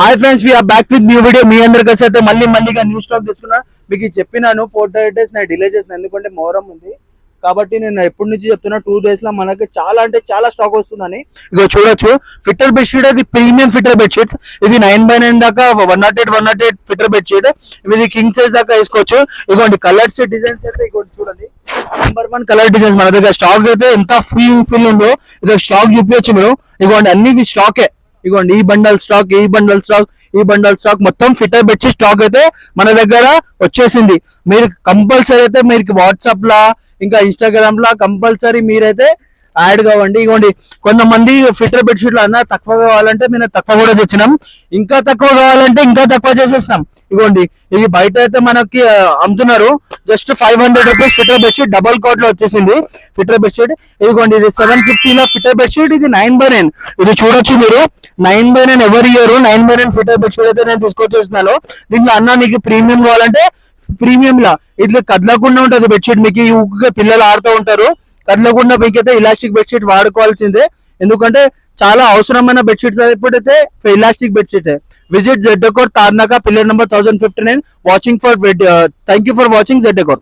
Hi friends, we're back with new video. మీ అందరికీ అయితే మళ్ళీగా న్యూ స్టాక్ తెచ్చుకున్నా. మీకు చెప్పినాను 4 days నేను డిలే చేసిన, ఎందుకంటే మొహరం ఉంది కాబట్టి. నేను ఎప్పటి నుంచి చెప్తున్నా 2 days లో మనకి చాలా అంటే చాలా స్టాక్ వస్తుందని. ఇక చూడొచ్చు, ఫిట్టర్ బెడ్షీట్, అది ప్రీమియం ఫిట్టర్ బెడ్షీట్స్. ఇది 9x9 దాకా 108 ఫిట్టర్ బెడ్షీట్. ఇది కింగ్ సైజ్ దాకా వేసుకోవచ్చు. ఇదిగోండి కలర్స్, డిజైన్స్ అయితే ఇదిగోండి చూడండి, నెంబర్ 1 కలర్ డిజైన్స్. మన దగ్గర స్టాక్ అయితే ఎంత ఫుల్ ఉందో ఇది స్టాక్ చూపించచ్చు మీరు. ఇదిగోండి అన్ని స్టాకే. ఇదిగోండి ఈ బండల్ స్టాక్ మొత్తం ఫిట్టర్ బెడ్షీట్ స్టాక్ అయితే మన దగ్గర వచ్చేసింది. మీరు కంపల్సరీ అయితే మీరు వాట్సాప్ లా ఇంకా ఇన్స్టాగ్రామ్ లా కంపల్సరీ మీరైతే యాడ్ కావండి. ఇదిగోండి కొంతమంది ఫిట్టర్ బెడ్షీట్లు అన్న తక్కువ కావాలంటే మేము తక్కువ కూడా తెచ్చినాం, ఇంకా తక్కువ కావాలంటే ఇంకా తక్కువ చేసేసినాం. ఇదిగోండి ఇది బయట అయితే మనకి అమ్ముతున్నారు just 500 rupees fitter bedsheet. Double cot లో వచ్చేసింది ఫిట్టర్ బెడ్షీట్. ఇదిగోండి ఇది 750 లో ఫిట్టర్ బెడ్షీట్. ఇది 9x9. ఇది చూడొచ్చు మీరు, 9x9 ఎవరి ఇయర్ 9x9 ఫిట్టర్ బెడ్షీట్ అయితే నేను తీసుకొచ్చేస్తున్నాను. దీంట్లో అన్న నీకు ప్రీమియం కావాలంటే ప్రీమియం లా ఇట్లా కదలకుండా ఉంటది బెడ్షీట్. మీకు ఊరికే పిల్లలు ఆడుతూ ఉంటారు, కదలకుండా మీకైతే ఇలాస్టిక్ బెడ్షీట్ వాడుకోవాల్సిందే. ఎందుకంటే చాలా అవసరమైన బెడ్షీట్స్ ఎప్పుడైతే elastic bedsheet. Visit Z Decor, Tarnaka, pillar number 1059. Thank you for watching Z Decor.